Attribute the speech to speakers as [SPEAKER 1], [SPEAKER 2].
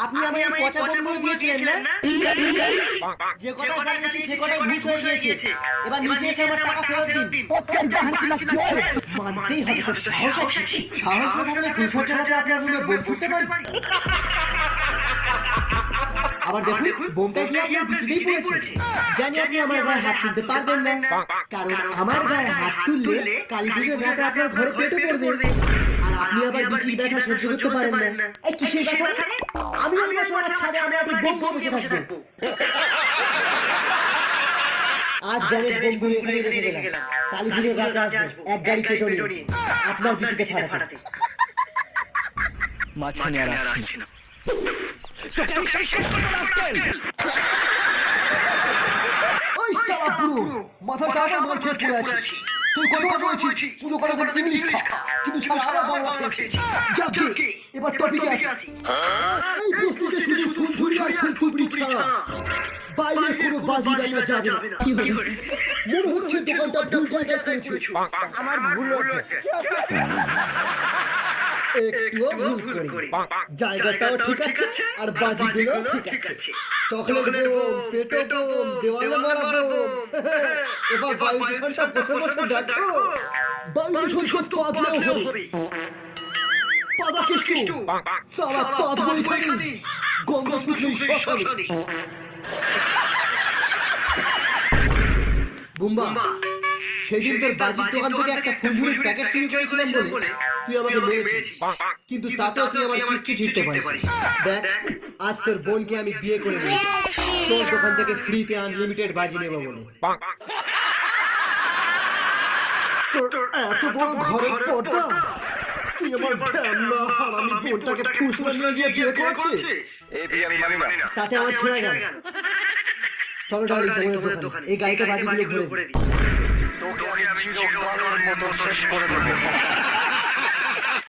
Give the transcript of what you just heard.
[SPEAKER 1] আপনি আমায় পচা বোমগুলো দিয়েছিলেন না? যে কটা জ্বালিয়েছি সে কটাই ঘুষ হয়ে গিয়েছে। এবার নিচে এসে আমার টাকা ফেরত দিন। মানতেই হবে, তোর সাহস আছে? সাহস না থাকলে ফুলসজ্জাতে আপনার রুমে বোম ছুটতে পারি? আবার দেখুন, বোমটা কি আপনার বিচিতেই পড়েছে। জানি আপনি আমার গায়ে হাত তুলতে পারবেন না, কারণ আমার গায়ে হাত তুললে কালী পুজোর রাতে আপনার ঘরে পেটে পড়বে, আর আপনি আবার বিচির ব্যথা সহ্য করতে পারেন না। এই কিসের ব্যথা? আমি ওই বছর আমার ছাদে আমি আপনি বোম বসে থাকবো। আজ ড্যামেজ বোমগুলো এখানে রেখে গেলাম, কালী পুজোর রাতে আসবো এক গাড়ি পেট্রোল নিয়ে আপনার বিচিতে ফাটাতে।
[SPEAKER 2] মাঝখানে আর আসছি না।
[SPEAKER 1] ওই শালা বুড়ো, মাথার কাটা মার খেয়ে পড়ে আছে। তুই কতবার বলেছিস পুজো করার জন্য ইংলিশ খা, কিন্তু শালা আবার বাংলা খেয়েছিস। যাকে এবার টপিকে আসি। এই বস্তিতে শুধু ফুলঝুরি আর ফুলতুবড়ি ছাড়া বাইরে কোনো বাজি দেখা যাবে না। মনে হচ্ছে দোকানটা ভুল জায়গায় করেছিস। আমার ভুল হচ্ছে, একটুও ভুল করি। জায়গাটাও ঠিক আছে আর বাজিগুলো ঠিক আছে। চকলেট বোম, পেটো বোম, দেওয়ালে মারা বোম। এবার বায়ু দূষণটা বসে বসে দেখো। বায়ু দূষণ তো পাদলেও হবে। পাদা কিষ্টু, সারা পাদবো এখানে, গন্ধ শুকলেই শ্মশানে। বুম্বা, সেদিন তোর বাজির দোকান থেকে একটা ফুলঝুরির প্যাকেট চুরি করেছিলাম বলে তুই আমাকে মেরেছিস, কিন্তু তাতেও তুই আমার কিচ্ছু জিততে পারিস। দেখ, আজ তোর বোনকে আমি বিয়ে করে নিয়েছি তোর দোকান থেকে ফ্রিতে আনলিমিটেড বাজি নেব বলে। তোর এত বড় ঘরের পর্দা, তুই আমার ঢ্যামনা হারামি বোনটাকে ঠুস লাগিয়ে গিয়ে বিয়ে করেছিস।
[SPEAKER 2] এই বিয়ে আমি মানি না।
[SPEAKER 1] তাতে আমার ছেড়ে গেল। চলো ডার্লিং, তোমাদের দোকানে এই গাড়িতে বাজিগুলো ঘুরে দিই।
[SPEAKER 2] তোকে আমি চিরকালের মতো শেষ করে দেবো।